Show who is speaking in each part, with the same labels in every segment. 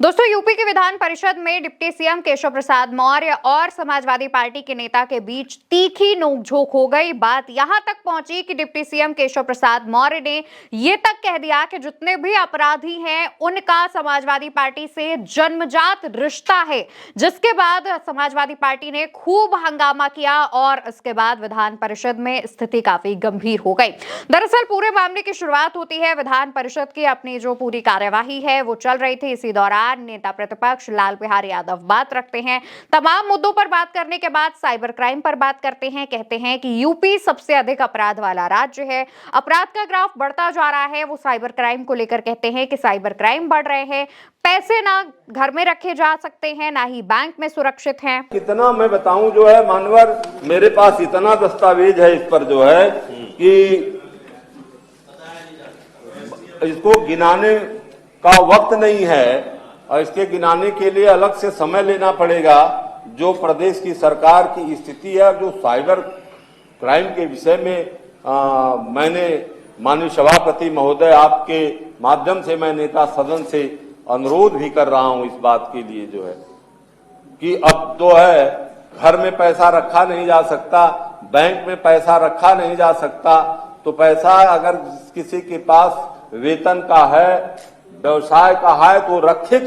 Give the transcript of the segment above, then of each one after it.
Speaker 1: दोस्तों, यूपी की विधान परिषद में डिप्टी सीएम केशव प्रसाद मौर्य और समाजवादी पार्टी के नेता के बीच तीखी नोकझोंक हो गई। बात यहां तक पहुंची कि डिप्टी सीएम केशव प्रसाद मौर्य ने यह तक कह दिया कि जितने भी अपराधी हैं उनका समाजवादी पार्टी से जन्मजात रिश्ता है। जिसके बाद समाजवादी पार्टी ने खूब हंगामा किया और इसके बाद विधान परिषद में स्थिति काफी गंभीर हो गई। दरअसल पूरे मामले की शुरुआत होती है विधान परिषद की अपनी जो पूरी कार्यवाही है वो चल रही थी। इसी दौरान नेता प्रतिपक्ष लाल बिहारी यादव बात रखते हैं। तमाम मुद्दों पर बात करने के बाद साइबर क्राइम पर बात करते हैं। कहते हैं कि यूपी सबसे अधिक अपराध वाला राज्य है। अपराध का ग्राफ बढ़ता जा रहा है। वो साइबर क्राइम को लेकर कहते हैं कि साइबर क्राइम बढ़ रहे हैं। पैसे ना घर में रखे जा सकते हैं, ना ही बैंक में सुरक्षित हैं।
Speaker 2: कितना मैं बताऊं जो है मानवर, मेरे पास इतना दस्तावेज है इस पर जो है कि इसको गिनाने का वक्त नहीं है और इसके गिनाने के लिए अलग से समय लेना पड़ेगा। जो प्रदेश की सरकार की स्थिति है, जो साइबर क्राइम के विषय में मैंने माननीय सभापति महोदय आपके माध्यम से मैं नेता सदन से अनुरोध भी कर रहा हूं इस बात के लिए जो है कि अब तो है घर में पैसा रखा नहीं जा सकता, बैंक में पैसा रखा नहीं जा सकता। तो पैसा अगर किसी के पास वेतन का है, व्यवसाय का है, तो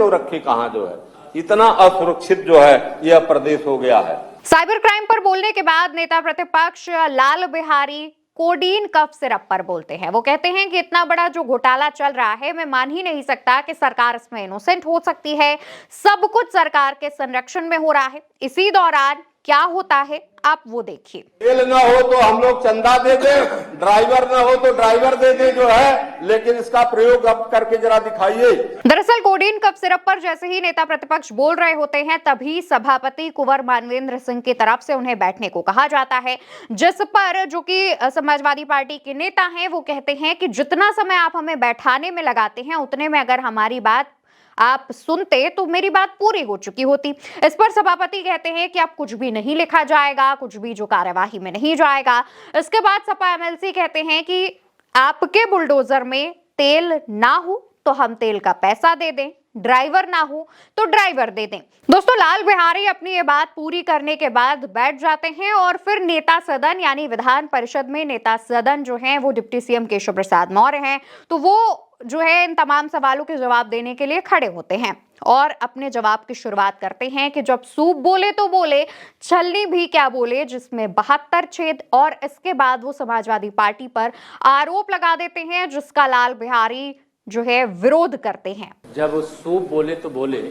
Speaker 2: रखे कहां जो है। इतना असुरक्षित जो है यह प्रदेश हो गया है।
Speaker 1: साइबर क्राइम पर बोलने के बाद नेता प्रतिपक्ष Lal Bihari codeine cough syrup पर बोलते हैं। वो कहते हैं कि इतना बड़ा जो घोटाला चल रहा है, मैं मान ही नहीं सकता कि सरकार इसमें इनोसेंट हो सकती है। सब कुछ सरकार के संरक्षण में हो रहा है। इसी दौरान क्या होता है आप वो देखिए।
Speaker 2: तेल न हो तो हम लोग चंदा दे दे, ड्राइवर न हो तो ड्राइवर दे दे जो है, लेकिन इसका प्रयोग अब करके जरा दिखाइए।
Speaker 1: दरअसल कोडीन कफ सिरप पर जैसे ही नेता प्रतिपक्ष बोल रहे होते हैं तभी सभापति कुंवर मानवेंद्र सिंह की तरफ से उन्हें बैठने को कहा जाता है। जिस पर जो कि समाजवादी पार्टी के नेता हैं वो कहते हैं कि जितना समय आप हमें बैठाने में लगाते हैं उतने में अगर हमारी बात आप सुनते तो मेरी बात पूरी हो चुकी होती। इस पर सभापति कहते हैं कि अब कुछ भी नहीं लिखा जाएगा, कुछ भी जो कार्यवाही में नहीं जाएगा। इसके बाद सपा एमएलसी कहते हैं कि आपके बुलडोजर में तेल ना हो तो हम तेल का पैसा दे दें, ड्राइवर ना हो तो ड्राइवर दे दें। दोस्तों, लाल बिहारी अपनी ये बात पूरी करने के बाद बैठ जाते हैं और फिर नेता सदन यानी विधान परिषद में नेता सदन जो है वो डिप्टी सीएम केशव प्रसाद मौर्य हैं। तो वो जो है इन तमाम सवालों के जवाब देने के लिए खड़े होते हैं और अपने जवाब की शुरुआत करते हैं कि जब सूप बोले तो बोले, छलनी भी क्या बोले, जिसमें 72 छेद। और इसके बाद वो समाजवादी पार्टी पर आरोप लगा देते हैं जिसका लाल बिहारी जो है विरोध करते हैं।
Speaker 3: जब सूप बोले तो बोले,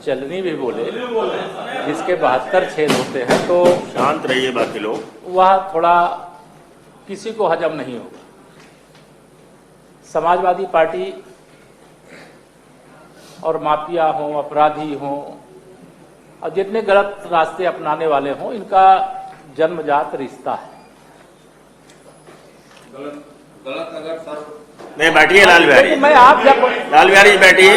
Speaker 3: चलनी भी बोले, जिसके 72 छेद होते हैं तो
Speaker 4: शांत रहिए बाकी लोग,
Speaker 3: वह थोड़ा किसी को हजम नहीं होगा। समाजवादी पार्टी और माफिया हों, अपराधी हों और जितने गलत रास्ते अपनाने वाले हों, इनका जन्मजात रिश्ता है।
Speaker 2: गलत अगर सर
Speaker 4: नहीं बैठिए लाल बिहारी,
Speaker 3: मैं आप जब
Speaker 4: लाल बिहारी बैठिए,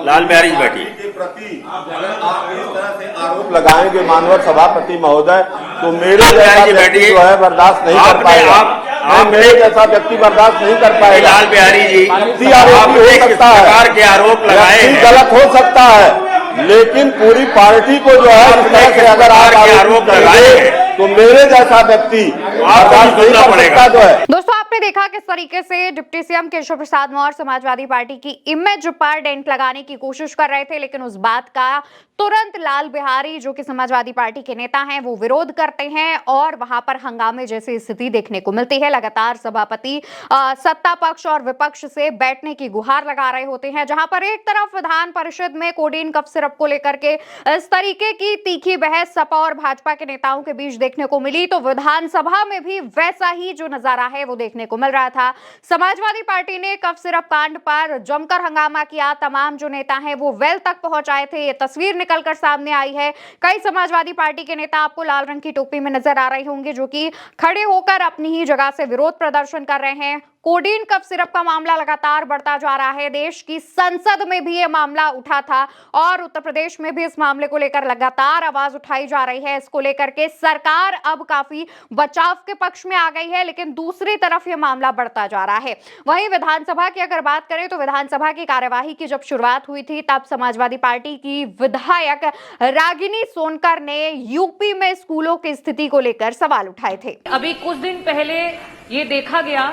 Speaker 4: लाल बिहारी बैठिए।
Speaker 2: के प्रति अगर आप इस तरह से आरोप लगाएंगे मानवर सभापति महोदय, तो मेरे जैसा व्यक्ति जो है बर्दाश्त नहीं कर पाएगा। मेरे जैसा व्यक्ति बर्दाश्त नहीं कर पाएगा।
Speaker 4: लाल बिहारी जी,
Speaker 2: आरोपी हो सकता है,
Speaker 4: सरकार के आरोप लगाए हैं,
Speaker 2: गलत हो सकता है, लेकिन पूरी पार्टी को जो है इस तरह से अगर आप आरोप लगाए तो मेरे जैसा व्यक्ति बर्दाश्त नहीं कर सकता जो है।
Speaker 1: दोस्तों, आपने देखा किस तरीके से deputy CM Keshav Prasad Maurya Samajwadi party की इमेज पर डेंट लगाने की कोशिश कर रहे थे, लेकिन उस बात का तुरंत लाल बिहारी जो कि समाजवादी पार्टी के नेता हैं वो विरोध करते हैं और वहां पर हंगामे जैसी स्थिति देखने को मिलती है। लगातार सभापति सत्ता पक्ष और विपक्ष से बैठने की गुहार लगा रहे होते हैं। जहां पर एक तरफ विधान परिषद में कोडीन कफ सिरप को लेकर के इस तरीके की तीखी बहस सपा और भाजपा के नेताओं के बीच देखने को मिली, तो विधानसभा में भी वैसा ही जो नजारा है वो देखने को मिल रहा था। समाजवादी पार्टी ने कफ सिरप कांड पर जमकर हंगामा किया। तमाम जो नेता हैं वो वेल तक पहुंच आए थे। ये तस्वीर निकलकर सामने आई है। कई समाजवादी पार्टी के नेता आपको लाल रंग की टोपी में नजर आ रहे होंगे जो कि खड़े होकर अपनी ही जगह से विरोध प्रदर्शन कर रहे हैं। कोडीन कफ सिरप का मामला लगातार बढ़ता जा रहा है। देश की संसद में भी यह मामला उठा था और उत्तर प्रदेश में भी इस मामले को लेकर लगातार आवाज उठाई जा रही है। इसको लेकर के सरकार अब काफी बचाव के पक्ष में आ गई है, लेकिन दूसरी तरफ यह मामला बढ़ता जा रहा है। वहीं विधानसभा की अगर बात करें तो विधानसभा की कार्यवाही की जब शुरुआत हुई थी तब समाजवादी पार्टी की विधायक रागिनी सोनकर ने यूपी में स्कूलों की स्थिति को लेकर सवाल उठाए थे।
Speaker 5: अभी कुछ दिन पहले ये देखा गया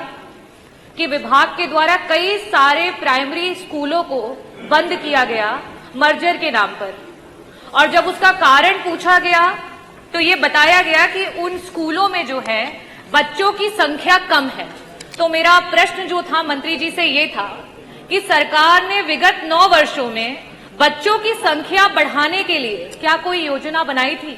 Speaker 5: कि विभाग के द्वारा कई सारे प्राइमरी स्कूलों को बंद किया गया मर्जर के नाम पर, और जब उसका कारण पूछा गया तो ये बताया गया कि उन स्कूलों में जो है बच्चों की संख्या कम है। तो मेरा प्रश्न जो था मंत्री जी से ये था कि सरकार ने विगत 9 वर्षों में बच्चों की संख्या बढ़ाने के लिए क्या कोई योजना बनाई थी,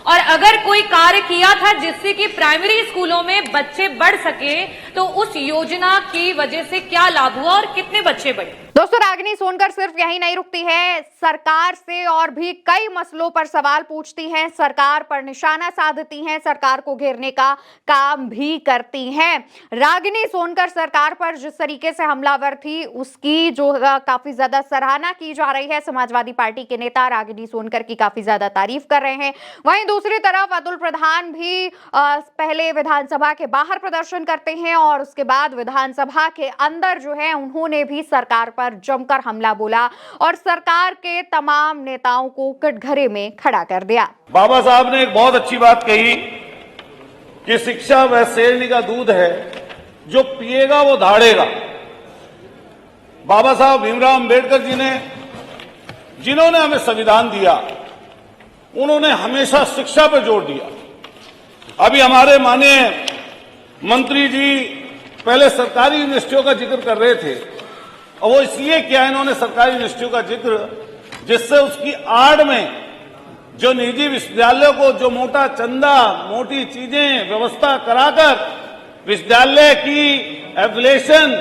Speaker 5: और अगर कोई कार्य किया था जिससे कि प्राइमरी स्कूलों में बच्चे बढ़ सके तो उस योजना की वजह से क्या लाभ हुआ और कितने बच्चे बढ़े।
Speaker 1: दोस्तों, रागिनी सोनकर सिर्फ यही नहीं रुकती है, सरकार से और भी कई मसलों पर सवाल पूछती हैं, सरकार पर निशाना साधती हैं, सरकार को घेरने का काम भी करती हैं। रागिनी सोनकर सरकार पर जिस तरीके से हमलावर थी उसकी जो काफी ज्यादा सराहना की जा रही है। समाजवादी पार्टी के नेता रागिनी सोनकर की काफी ज्यादा तारीफ कर रहे हैं। वहीं दूसरी तरफ अतुल प्रधान भी पहले विधानसभा के बाहर प्रदर्शन करते हैं और उसके बाद विधानसभा के अंदर जो है उन्होंने भी सरकार पर जमकर हमला बोला और सरकार के तमाम नेताओं को कटघरे में खड़ा कर दिया।
Speaker 6: बाबा साहब ने एक बहुत अच्छी बात कही कि शिक्षा वह शेरनी का दूध है जो पिएगा वो धाड़ेगा। बाबा साहब भीमराव अंबेडकर जी ने, जिन्होंने हमें संविधान दिया, उन्होंने हमेशा शिक्षा पर जोर दिया। अभी हमारे माननीय मंत्री जी पहले सरकारी यूनिवर्सिटियों का जिक्र कर रहे थे, और वो इसलिए किया इन्होंने सरकारी यूनिवर्सिटियों का जिक्र, जिससे उसकी आड़ में जो निजी विश्वविद्यालयों को जो मोटा चंदा, मोटी चीजें व्यवस्था कराकर विश्वविद्यालय की एफिलिएशन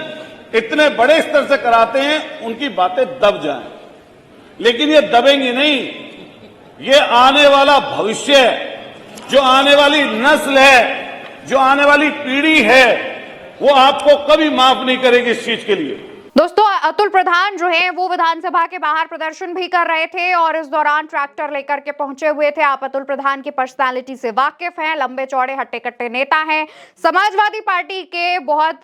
Speaker 6: इतने बड़े स्तर से कराते हैं, उनकी बातें दब जाएं। लेकिन ये दबेंगी नहीं। ये आने वाला भविष्य, जो आने वाली नस्ल है, जो आने वाली पीढ़ी है, वो आपको कभी माफ नहीं करेगी इस चीज के लिए।
Speaker 1: दोस्तों, अतुल प्रधान जो है वो विधानसभा के बाहर प्रदर्शन भी कर रहे थे और इस दौरान ट्रैक्टर लेकर के पहुंचे हुए थे। आप अतुल प्रधान की पर्सनालिटी से वाकिफ हैं, लंबे चौड़े हट्टे कट्टे नेता हैं, समाजवादी पार्टी के बहुत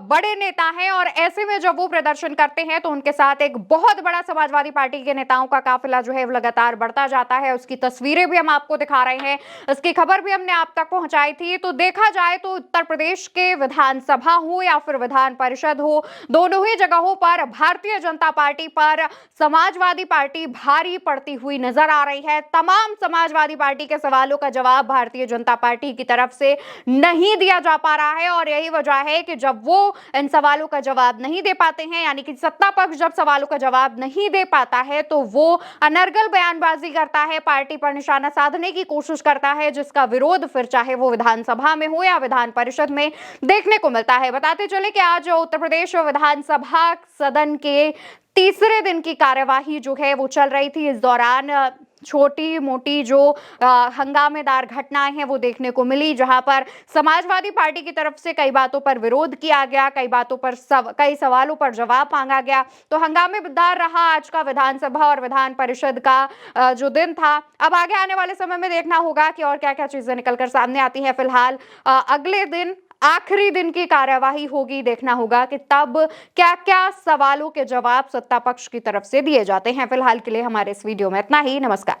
Speaker 1: बड़े नेता हैं, और ऐसे में जब वो प्रदर्शन करते हैं तो उनके साथ एक बहुत बड़ा समाजवादी पार्टी के नेताओं का काफिला जो है लगातार बढ़ता जाता है। उसकी तस्वीरें भी हम आपको दिखा रहे हैं, इसकी खबर भी हमने आप तक पहुंचाई थी। तो देखा जाए तो उत्तर प्रदेश के विधानसभा हो या फिर विधान परिषद हो, दोनों ही जगहों पर भारतीय जनता पार्टी पर समाजवादी पार्टी भारी पड़ती हुई नजर आ रही है। तमाम समाजवादी पार्टी के सवालों का जवाब भारतीय जनता पार्टी की तरफ से नहीं दिया जा पा रहा है, और यही वजह है कि जब वो इन सवालों का जवाब नहीं दे पाते हैं, यानी कि सत्ता पक्ष जब सवालों का जवाब नहीं दे पाता है तो वो अनर्गल बयानबाजी करता है, पार्टी पर निशाना साधने की कोशिश करता है, जिसका विरोध फिर चाहे वो विधानसभा में हो या विधान परिषद में देखने को मिलता है। बताते चले कि आज उत्तर प्रदेश विधानसभा सदन के तीसरे दिन की कार्यवाही जो है वो चल रही थी। इस दौरान छोटी मोटी जो हंगामेदार घटनाएं हैं वो देखने को मिली, जहां पर समाजवादी पार्टी की तरफ से कई बातों पर विरोध किया गया, कई बातों पर कई सवालों पर जवाब मांगा गया। तो हंगामेदार रहा आज का विधानसभा और विधान परिषद का जो दिन था। अब आगे आने वाले समय में देखना होगा कि और क्या क्या चीजें निकलकर सामने आती हैं। फिलहाल अगले दिन आखिरी दिन की कार्यवाही होगी, देखना होगा कि तब क्या क्या सवालों के जवाब सत्ता पक्ष की तरफ से दिए जाते हैं। फिलहाल के लिए हमारे इस वीडियो में इतना ही। नमस्कार।